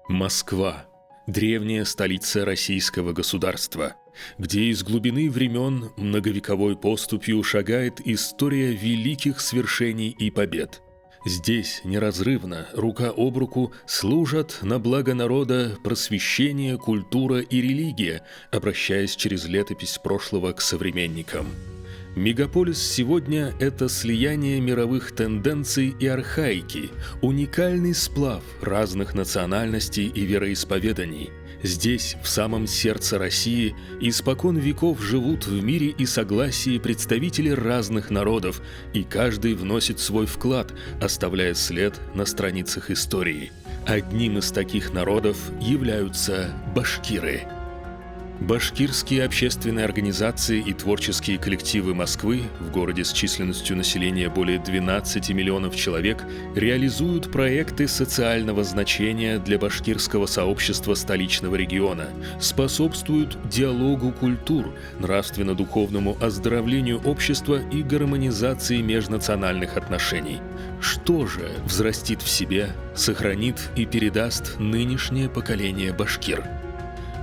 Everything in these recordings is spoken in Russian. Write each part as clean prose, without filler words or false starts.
Москва – древняя столица российского государства, где из глубины времен многовековой поступью шагает история великих свершений и побед. Здесь неразрывно, рука об руку, служат на благо народа просвещение, культура и религия, обращаясь через летопись прошлого к современникам. Мегаполис сегодня – это слияние мировых тенденций и архаики, уникальный сплав разных национальностей и вероисповеданий. Здесь, в самом сердце России, испокон веков живут в мире и согласии представители разных народов, и каждый вносит свой вклад, оставляя след на страницах истории. Одним из таких народов являются башкиры. Башкирские общественные организации и творческие коллективы Москвы, в городе с численностью населения более 12 миллионов человек, реализуют проекты социального значения для башкирского сообщества столичного региона, способствуют диалогу культур, нравственно-духовному оздоровлению общества и гармонизации межнациональных отношений. Что же взрастит в себе, сохранит и передаст нынешнее поколение башкир?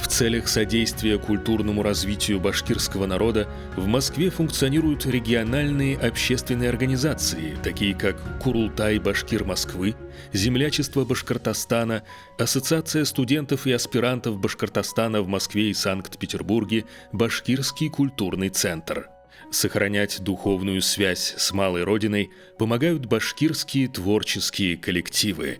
В целях содействия культурному развитию башкирского народа в Москве функционируют региональные общественные организации, такие как Курултай башкир Москвы, Землячество Башкортостана, Ассоциация студентов и аспирантов Башкортостана в Москве и Санкт-Петербурге, Башкирский культурный центр. Сохранять духовную связь с малой родиной помогают башкирские творческие коллективы.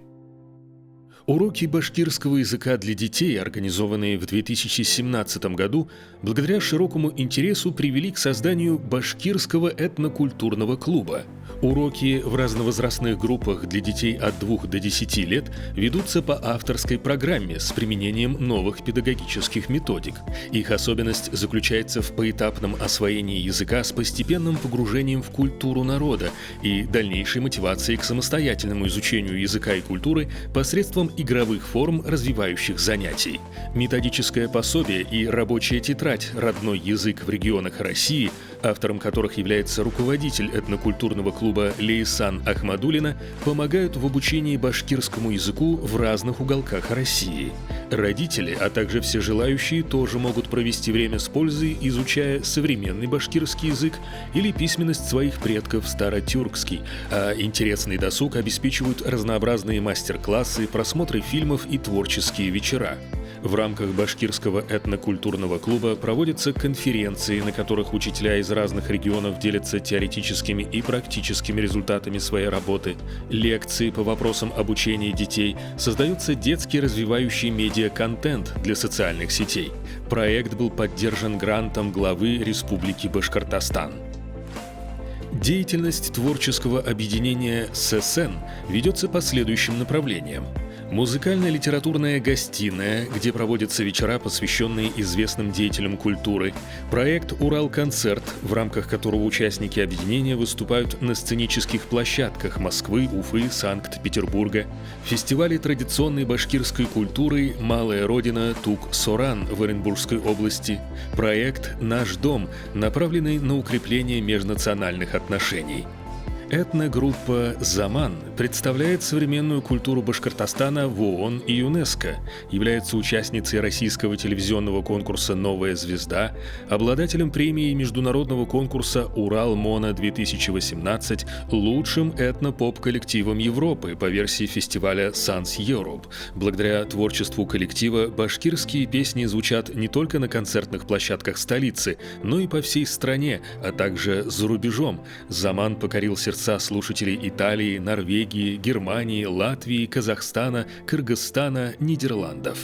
Уроки башкирского языка для детей, организованные в 2017 году, благодаря широкому интересу привели к созданию башкирского этнокультурного клуба. Уроки в разновозрастных группах для детей от 2 до 10 лет ведутся по авторской программе с применением новых педагогических методик. Их особенность заключается в поэтапном освоении языка с постепенным погружением в культуру народа и дальнейшей мотивацией к самостоятельному изучению языка и культуры посредством игровых форм развивающих занятий. Методическое пособие и рабочая тетрадь «Родной язык в регионах России», автором которых является руководитель этнокультурного клуба Лейсан Ахмадуллина, помогают в обучении башкирскому языку в разных уголках России. Родители, а также все желающие тоже могут провести время с пользой, изучая современный башкирский язык или письменность своих предков старотюркский, а интересный досуг обеспечивают разнообразные мастер-классы, просмотры фильмов и творческие вечера. В рамках башкирского этнокультурного клуба проводятся конференции, на которых учителя из разных регионов делятся теоретическими и практическими результатами своей работы, лекции по вопросам обучения детей, создается детский развивающий медиа-контент для социальных сетей. Проект был поддержан грантом главы Республики Башкортостан. Деятельность творческого объединения «ССН» ведется по следующим направлениям. Музыкально-литературная гостиная, где проводятся вечера, посвященные известным деятелям культуры. Проект «Урал-концерт», в рамках которого участники объединения выступают на сценических площадках Москвы, Уфы, Санкт-Петербурга. Фестивали традиционной башкирской культуры «Малая Родина» Тук-Соран в Оренбургской области. Проект «Наш дом», направленный на укрепление межнациональных отношений. Этногруппа «Заман» представляет современную культуру Башкортостана в ООН и ЮНЕСКО, является участницей российского телевизионного конкурса «Новая звезда», обладателем премии международного конкурса «Урал-Моно-2018», лучшим этно-поп-коллективом Европы по версии фестиваля Sans Europe. Благодаря творчеству коллектива башкирские песни звучат не только на концертных площадках столицы, но и по всей стране, а также за рубежом. «Заман» покорил сердца слушателей Италии, Норвегии, Германии, Латвии, Казахстана, Кыргызстана, Нидерландов.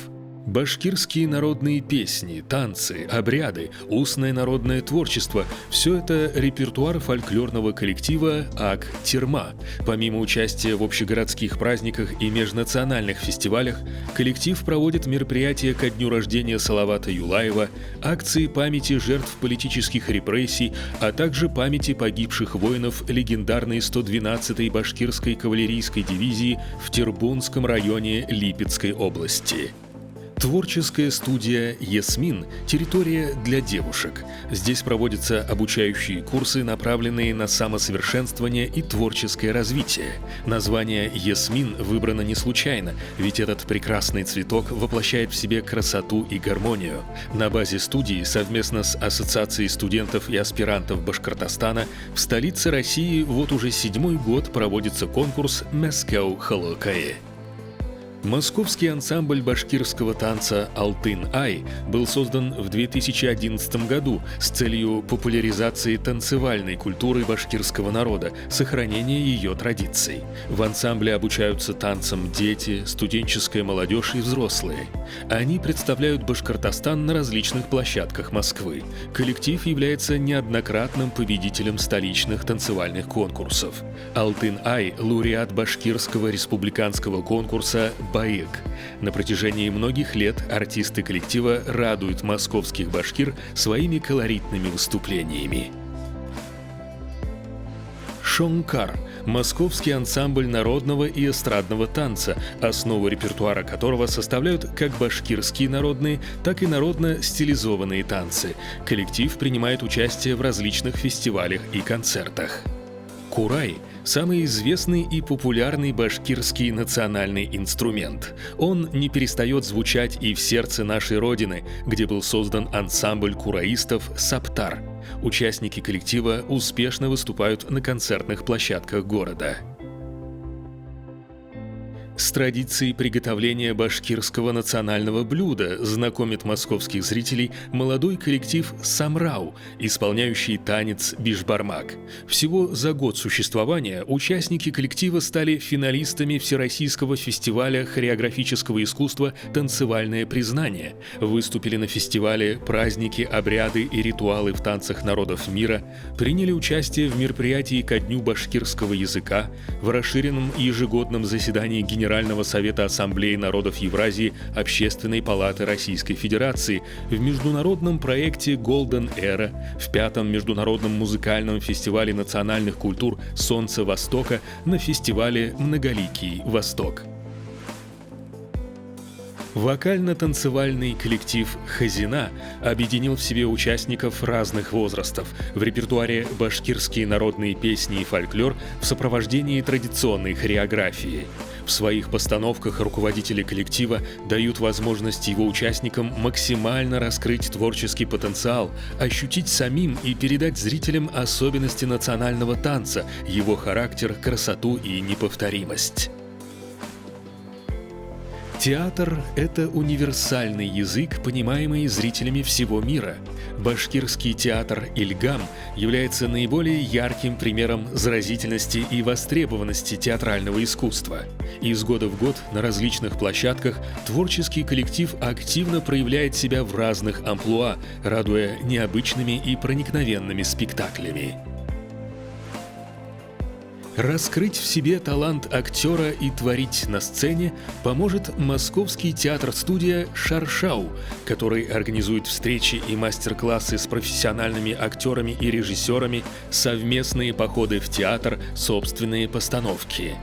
Башкирские народные песни, танцы, обряды, устное народное творчество – все это репертуар фольклорного коллектива «Ак-Терма». Помимо участия в общегородских праздниках и межнациональных фестивалях, коллектив проводит мероприятия ко дню рождения Салавата Юлаева, акции памяти жертв политических репрессий, а также памяти погибших воинов легендарной 112-й башкирской кавалерийской дивизии в Тербунском районе Липецкой области. Творческая студия «Ясмин» – территория для девушек. Здесь проводятся обучающие курсы, направленные на самосовершенствование и творческое развитие. Название «Ясмин» выбрано не случайно, ведь этот прекрасный цветок воплощает в себе красоту и гармонию. На базе студии совместно с Ассоциацией студентов и аспирантов Башкортостана в столице России вот уже 7-й год проводится конкурс «Мәскәү халыкайы». Московский ансамбль башкирского танца «Алтын-ай» был создан в 2011 году с целью популяризации танцевальной культуры башкирского народа, сохранения ее традиций. В ансамбле обучаются танцам дети, студенческая молодежь и взрослые. Они представляют Башкортостан на различных площадках Москвы. Коллектив является неоднократным победителем столичных танцевальных конкурсов. «Алтын-ай» – лауреат башкирского республиканского конкурса «Баек». На протяжении многих лет артисты коллектива радуют московских башкир своими колоритными выступлениями. «Шонкар» – московский ансамбль народного и эстрадного танца, основу репертуара которого составляют как башкирские народные, так и народно-стилизованные танцы. Коллектив принимает участие в различных фестивалях и концертах. «Курай» – самый известный и популярный башкирский национальный инструмент. Он не перестает звучать и в сердце нашей Родины, где был создан ансамбль кураистов «Саптар». Участники коллектива успешно выступают на концертных площадках города. С традицией приготовления башкирского национального блюда знакомит московских зрителей молодой коллектив «Самрау», исполняющий танец бишбармак. Всего за год существования участники коллектива стали финалистами Всероссийского фестиваля хореографического искусства «Танцевальное признание», выступили на фестивале «Праздники, обряды и ритуалы в танцах народов мира», приняли участие в мероприятии ко Дню башкирского языка, в расширенном ежегодном заседании Генерального совета Ассамблеи народов Евразии Общественной палаты Российской Федерации, в международном проекте Golden Era, в 5-м международном музыкальном фестивале национальных культур «Солнце Востока», на фестивале «Многоликий Восток». Вокально-танцевальный коллектив «Хазина» объединил в себе участников разных возрастов. В репертуаре башкирские народные песни и фольклор в сопровождении традиционной хореографии. В своих постановках руководители коллектива дают возможность его участникам максимально раскрыть творческий потенциал, ощутить самим и передать зрителям особенности национального танца, его характер, красоту и неповторимость. Театр – это универсальный язык, понимаемый зрителями всего мира. Башкирский театр «Ильгам» является наиболее ярким примером заразительности и востребованности театрального искусства. Из года в год на различных площадках творческий коллектив активно проявляет себя в разных амплуа, радуя необычными и проникновенными спектаклями. Раскрыть в себе талант актера и творить на сцене поможет московский театр-студия «Шаршау», который организует встречи и мастер-классы с профессиональными актерами и режиссерами, совместные походы в театр, собственные постановки.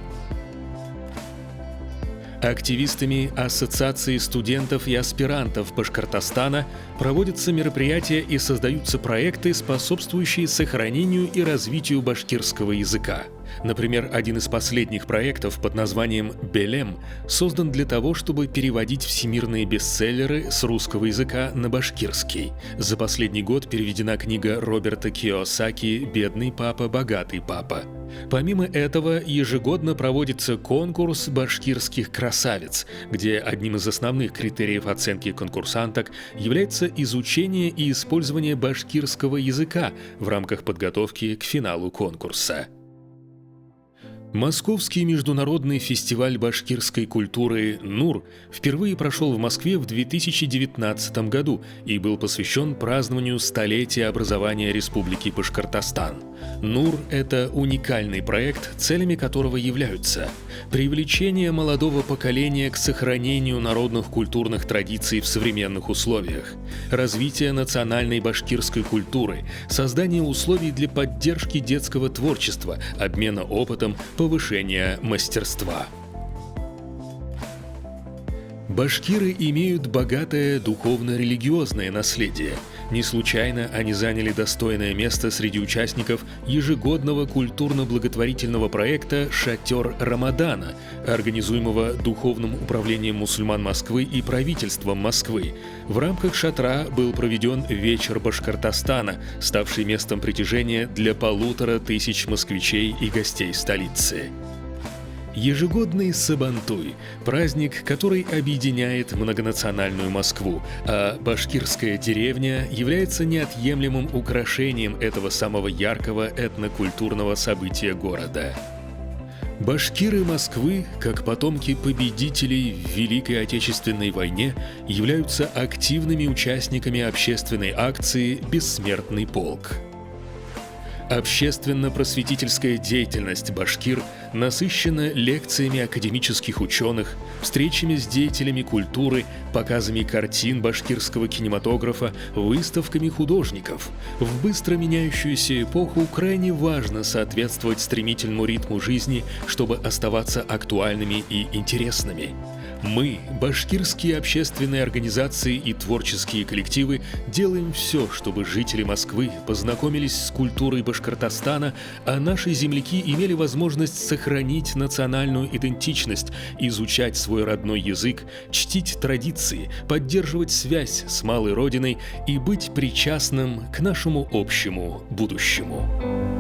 Активистами Ассоциации студентов и аспирантов Башкортостана проводятся мероприятия и создаются проекты, способствующие сохранению и развитию башкирского языка. Например, один из последних проектов под названием «Белем» создан для того, чтобы переводить всемирные бестселлеры с русского языка на башкирский. За последний год переведена книга Роберта Кийосаки «Бедный папа, богатый папа». Помимо этого, ежегодно проводится конкурс башкирских красавиц, где одним из основных критериев оценки конкурсанток является изучение и использование башкирского языка в рамках подготовки к финалу конкурса. Московский международный фестиваль башкирской культуры «Нур» впервые прошел в Москве в 2019 году и был посвящен празднованию столетия образования Республики Башкортостан. «Нур» — это уникальный проект, целями которого являются привлечение молодого поколения к сохранению народных культурных традиций в современных условиях, развитие национальной башкирской культуры, создание условий для поддержки детского творчества, обмена опытом, повышения мастерства. Башкиры имеют богатое духовно-религиозное наследие. Не случайно они заняли достойное место среди участников ежегодного культурно-благотворительного проекта «Шатер Рамадана», организуемого Духовным управлением мусульман Москвы и правительством Москвы. В рамках «Шатра» был проведен вечер Башкортостана, ставший местом притяжения для 1500 москвичей и гостей столицы. Ежегодный Сабантуй – праздник, который объединяет многонациональную Москву, а башкирская деревня является неотъемлемым украшением этого самого яркого этнокультурного события города. Башкиры Москвы, как потомки победителей в Великой Отечественной войне, являются активными участниками общественной акции «Бессмертный полк». Общественно-просветительская деятельность башкир насыщена лекциями академических ученых, встречами с деятелями культуры, показами картин башкирского кинематографа, выставками художников. В быстро меняющуюся эпоху крайне важно соответствовать стремительному ритму жизни, чтобы оставаться актуальными и интересными. Мы, башкирские общественные организации и творческие коллективы, делаем все, чтобы жители Москвы познакомились с культурой Башкортостана, а наши земляки имели возможность сохранить национальную идентичность, изучать свой родной язык, чтить традиции, поддерживать связь с малой родиной и быть причастным к нашему общему будущему.